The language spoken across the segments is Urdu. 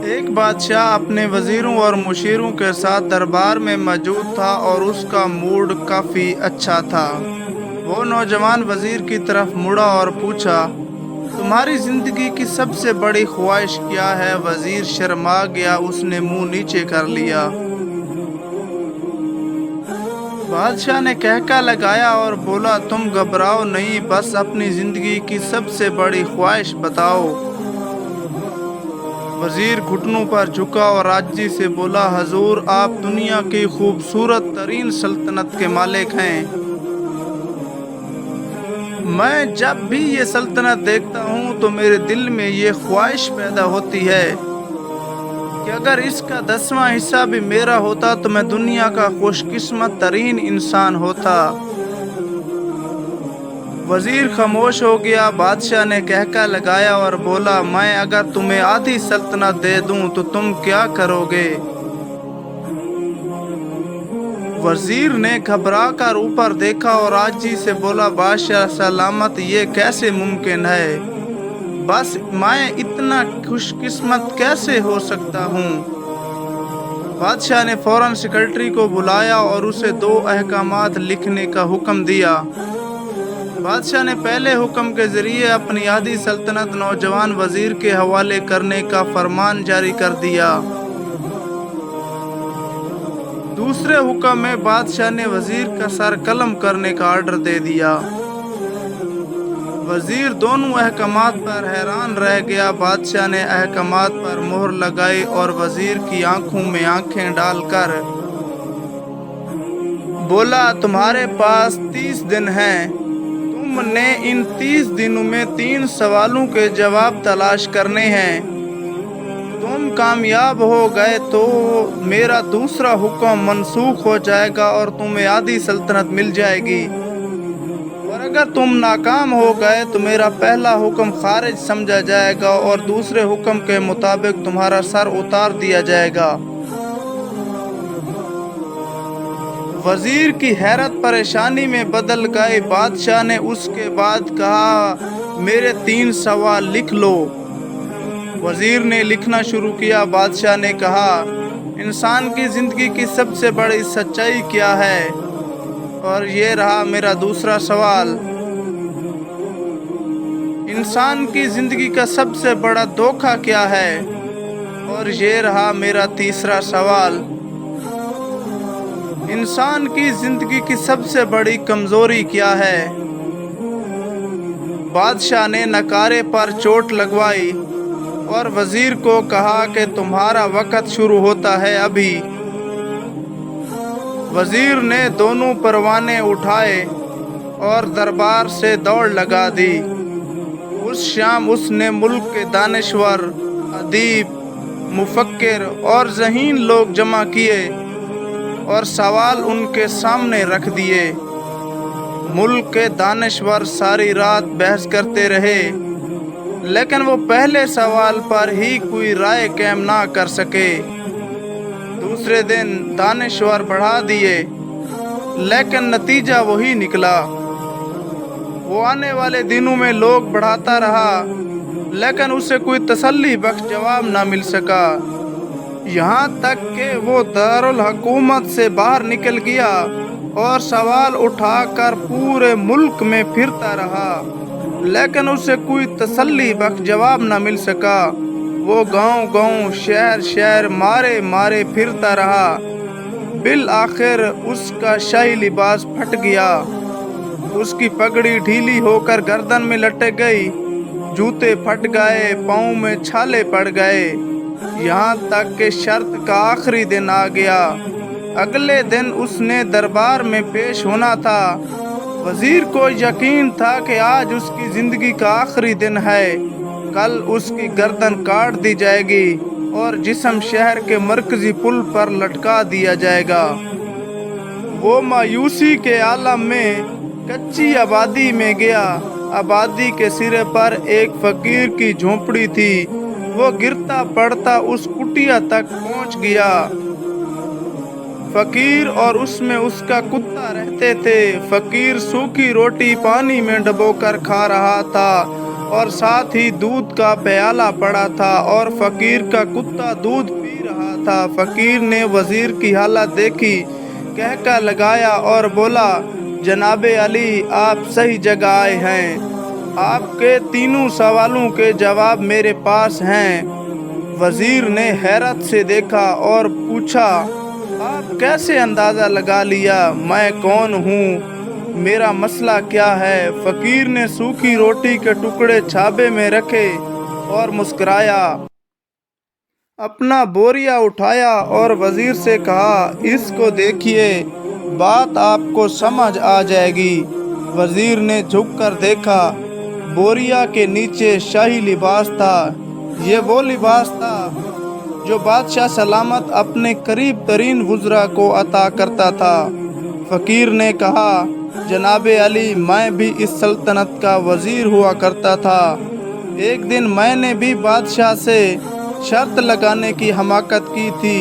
ایک بادشاہ اپنے وزیروں اور مشیروں کے ساتھ دربار میں موجود تھا اور اس کا موڈ کافی اچھا تھا۔ وہ نوجوان وزیر کی طرف مڑا اور پوچھا، تمہاری زندگی کی سب سے بڑی خواہش کیا ہے؟ وزیر شرما گیا، اس نے منہ نیچے کر لیا۔ بادشاہ نے کہکا لگایا اور بولا، تم گھبراؤ نہیں، بس اپنی زندگی کی سب سے بڑی خواہش بتاؤ۔ وزیر گھٹنوں پر جھکا اور عاجزی سے بولا، حضور، آپ دنیا کی خوبصورت ترین سلطنت کے مالک ہیں۔ میں جب بھی یہ سلطنت دیکھتا ہوں تو میرے دل میں یہ خواہش پیدا ہوتی ہے کہ اگر اس کا 10واں حصہ بھی میرا ہوتا تو میں دنیا کا خوش قسمت ترین انسان ہوتا۔ وزیر خاموش ہو گیا۔ بادشاہ نے کہکا لگایا اور بولا، میں اگر تمہیں آدھی سلطنت دے دوں تو تم کیا کرو گے؟ وزیر نے گھبرا کر اوپر دیکھا اور عاجزی سے بولا، بادشاہ سلامت، یہ کیسے ممکن ہے؟ بس میں اتنا خوش قسمت کیسے ہو سکتا ہوں؟ بادشاہ نے فوراً سیکرٹری کو بلایا اور اسے 2 احکامات لکھنے کا حکم دیا۔ بادشاہ نے پہلے حکم کے ذریعے اپنی آدھی سلطنت نوجوان وزیر کے حوالے کرنے کا فرمان جاری کر دیا۔ دوسرے حکم میں بادشاہ نے وزیر کا سر قلم کرنے کا آرڈر دے دیا۔ وزیر دونوں احکامات پر حیران رہ گیا۔ بادشاہ نے احکامات پر مہر لگائی اور وزیر کی آنکھوں میں آنکھیں ڈال کر بولا، تمہارے پاس 30 دن ہیں۔ تم نے ان 30 دنوں میں 3 سوالوں کے جواب تلاش کرنے ہیں۔ تم کامیاب ہو گئے تو میرا دوسرا حکم منسوخ ہو جائے گا اور تمہیں آدھی سلطنت مل جائے گی، اور اگر تم ناکام ہو گئے تو میرا پہلا حکم خارج سمجھا جائے گا اور دوسرے حکم کے مطابق تمہارا سر اتار دیا جائے گا۔ وزیر کی حیرت پریشانی میں بدل گئی۔ بادشاہ نے اس کے بعد کہا، میرے 3 سوال لکھ لو۔ وزیر نے لکھنا شروع کیا۔ بادشاہ نے کہا، انسان کی زندگی کی سب سے بڑی سچائی کیا ہے؟ اور یہ رہا میرا دوسرا سوال۔ انسان کی زندگی کا سب سے بڑا دھوکہ کیا ہے؟ اور یہ رہا میرا تیسرا سوال۔ انسان کی زندگی کی سب سے بڑی کمزوری کیا ہے؟ بادشاہ نے نکارے پر چوٹ لگوائی اور وزیر کو کہا کہ تمہارا وقت شروع ہوتا ہے ابھی۔ وزیر نے دونوں پروانے اٹھائے اور دربار سے دوڑ لگا دی۔ اس شام اس نے ملک کے دانشور، ادیب، مفکر اور ذہین لوگ جمع کیے اور سوال ان کے سامنے رکھ دیے۔ ملک کے دانشور ساری رات بحث کرتے رہے، لیکن وہ پہلے سوال پر ہی کوئی رائے قائم نہ کر سکے۔ دوسرے دن دانشور بڑھا دیے، لیکن نتیجہ وہی نکلا۔ وہ آنے والے دنوں میں لوگ بڑھاتا رہا، لیکن اسے کوئی تسلی بخش جواب نہ مل سکا، یہاں تک کہ وہ دارالحکومت سے باہر نکل گیا اور سوال اٹھا کر پورے ملک میں پھرتا رہا، لیکن اسے کوئی تسلی بخش جواب نہ مل سکا۔ وہ گاؤں گاؤں، شہر شہر مارے مارے پھرتا رہا۔ بالآخر اس کا شاہی لباس پھٹ گیا، اس کی پگڑی ڈھیلی ہو کر گردن میں لٹک گئی، جوتے پھٹ گئے، پاؤں میں چھالے پڑ گئے، یہاں تک کہ شرط کا آخری دن آ گیا۔ اگلے دن اس نے دربار میں پیش ہونا تھا۔ وزیر کو یقین تھا کہ آج اس کی زندگی کا آخری دن ہے، کل اس کی گردن کاٹ دی جائے گی اور جسم شہر کے مرکزی پل پر لٹکا دیا جائے گا۔ وہ مایوسی کے عالم میں کچی آبادی میں گیا۔ آبادی کے سرے پر ایک فقیر کی جھونپڑی تھی۔ وہ گرتا پڑتا اس کٹیا تک پہنچ گیا۔ فقیر اور اس میں اس کا کتا رہتے تھے۔ فقیر سوکھی روٹی پانی میں ڈبو کر کھا رہا تھا اور ساتھ ہی دودھ کا پیالہ پڑا تھا اور فقیر کا کتا دودھ پی رہا تھا۔ فقیر نے وزیر کی حالت دیکھی، کہکا لگایا اور بولا، جناب علی، آپ صحیح جگہ آئے ہیں۔ آپ کے تینوں سوالوں کے جواب میرے پاس ہیں۔ وزیر نے حیرت سے دیکھا اور پوچھا، آپ کیسے اندازہ لگا لیا میں کون ہوں؟ میرا مسئلہ کیا ہے؟ فقیر نے سوکھی روٹی کے ٹکڑے چھابے میں رکھے اور مسکرایا، اپنا بوریا اٹھایا اور وزیر سے کہا، اس کو دیکھیے، بات آپ کو سمجھ آ جائے گی۔ وزیر نے جھک کر دیکھا، بوریا کے نیچے شاہی لباس تھا۔ یہ وہ لباس تھا جو بادشاہ سلامت اپنے قریب ترین وزراء کو عطا کرتا تھا۔ فقیر نے کہا، جناب علی، میں بھی اس سلطنت کا وزیر ہوا کرتا تھا۔ ایک دن میں نے بھی بادشاہ سے شرط لگانے کی حماقت کی تھی،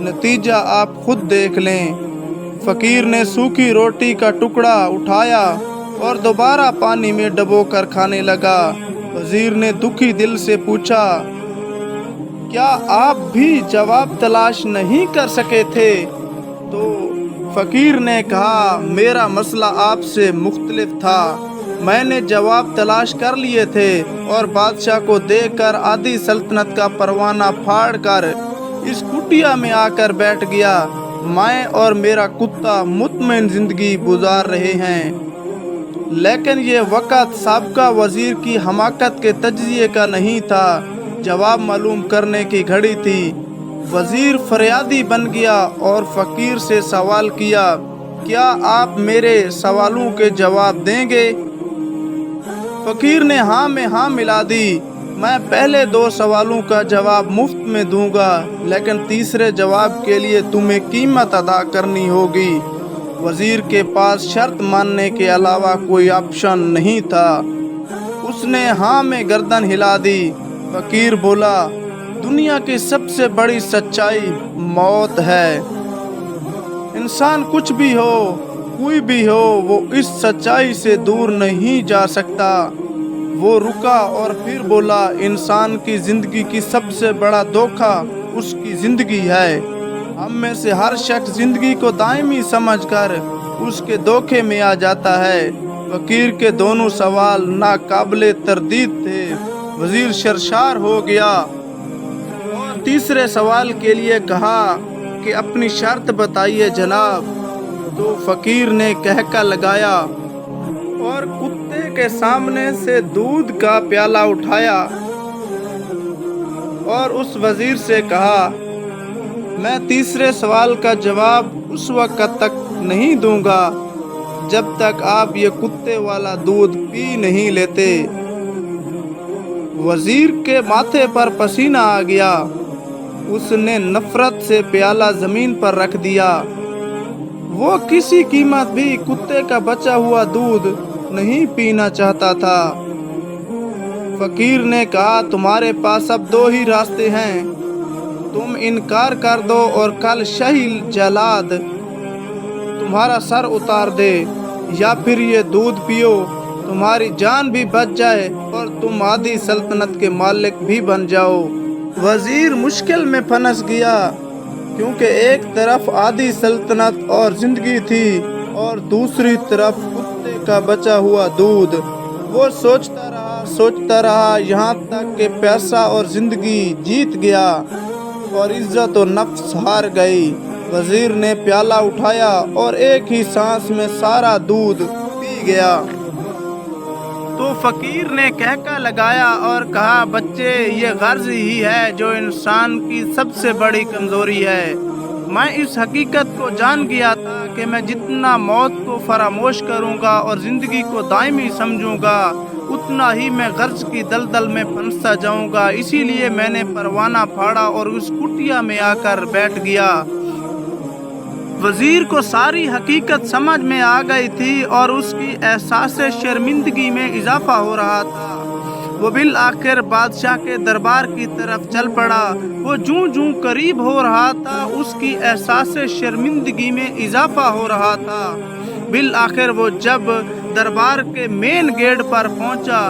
نتیجہ آپ خود دیکھ لیں۔ فقیر نے سوکھی روٹی کا ٹکڑا اٹھایا اور دوبارہ پانی میں ڈبو کر کھانے لگا۔ وزیر نے دکھی دل سے پوچھا، کیا آپ بھی جواب تلاش نہیں کر سکے تھے؟ تو فقیر نے کہا، میرا مسئلہ آپ سے مختلف تھا۔ میں نے جواب تلاش کر لیے تھے اور بادشاہ کو دے کر آدھی سلطنت کا پروانہ پھاڑ کر اس کٹیا میں آ کر بیٹھ گیا۔ میں اور میرا کتا مطمئن زندگی گزار رہے ہیں۔ لیکن یہ وقت سابقہ وزیر کی حماقت کے تجزیے کا نہیں تھا، جواب معلوم کرنے کی گھڑی تھی۔ وزیر فریادی بن گیا اور فقیر سے سوال کیا، کیا آپ میرے سوالوں کے جواب دیں گے؟ فقیر نے ہاں میں ہاں ملا دی، میں پہلے 2 سوالوں کا جواب مفت میں دوں گا، لیکن تیسرے جواب کے لیے تمہیں قیمت ادا کرنی ہوگی۔ وزیر کے پاس شرط ماننے کے علاوہ کوئی آپشن نہیں تھا۔ اس نے ہاں میں گردن ہلا دی۔ فقیر بولا، دنیا کی سب سے بڑی سچائی موت ہے۔ انسان کچھ بھی ہو، کوئی بھی ہو، وہ اس سچائی سے دور نہیں جا سکتا۔ وہ رکا اور پھر بولا، انسان کی زندگی کی سب سے بڑا دھوکہ اس کی زندگی ہے۔ ہم میں سے ہر شخص زندگی کو دائمی سمجھ کر اس کے دھوکے میں آ جاتا ہے۔ فقیر کے دونوں سوال ناقابل تردید تھے۔ وزیر سرشار ہو گیا اور تیسرے سوال کے لیے کہا کہ اپنی شرط بتائیے جناب۔ تو فقیر نے کہکا لگایا اور کتے کے سامنے سے دودھ کا پیالہ اٹھایا اور اس وزیر سے کہا، میں تیسرے سوال کا جواب اس وقت تک نہیں دوں گا جب تک آپ یہ کتے والا دودھ پی نہیں لیتے۔ وزیر کے ماتھے پر پسینہ آ گیا۔ اس نے نفرت سے پیالہ زمین پر رکھ دیا۔ وہ کسی قیمت بھی کتے کا بچا ہوا دودھ نہیں پینا چاہتا تھا۔ فقیر نے کہا، تمہارے پاس اب 2 ہی راستے ہیں، تم انکار کر دو اور کل شاہی جلاد تمہارا سر اتار دے، یا پھر یہ دودھ پیو، تمہاری جان بھی بچ جائے اور تم آدھی سلطنت کے مالک بھی بن جاؤ۔ وزیر مشکل میں پھنس گیا، کیونکہ ایک طرف آدھی سلطنت اور زندگی تھی اور دوسری طرف کتے کا بچا ہوا دودھ۔ وہ سوچتا رہا یہاں تک کہ پیسہ اور زندگی جیت گیا اور عزت و نفس ہار گئی۔ وزیر نے پیالہ اٹھایا اور ایک ہی سانس میں سارا دودھ پی گیا۔ تو فقیر نے کہکا لگایا اور کہا، بچے، یہ غرض ہی ہے جو انسان کی سب سے بڑی کمزوری ہے۔ میں اس حقیقت کو جان گیا تھا کہ میں جتنا موت کو فراموش کروں گا اور زندگی کو دائمی سمجھوں گا، اتنا ہی میں غرض کی دلدل میں پھنستا جاؤں گا۔ اسی لیے میں نے پروانہ پھاڑا اور اس کٹیا میں آ کر بیٹھ گیا۔ وزیر کو ساری حقیقت سمجھ میں آ گئی تھی اور اس کی احساس شرمندگی میں اضافہ ہو رہا تھا۔ وہ بالآخر بادشاہ کے دربار کی طرف چل پڑا۔ وہ جوں جوں قریب ہو رہا تھا، اس کی احساس شرمندگی میں اضافہ ہو رہا تھا۔ بالآخر وہ جب دربار کے مین گیٹ پر پہنچا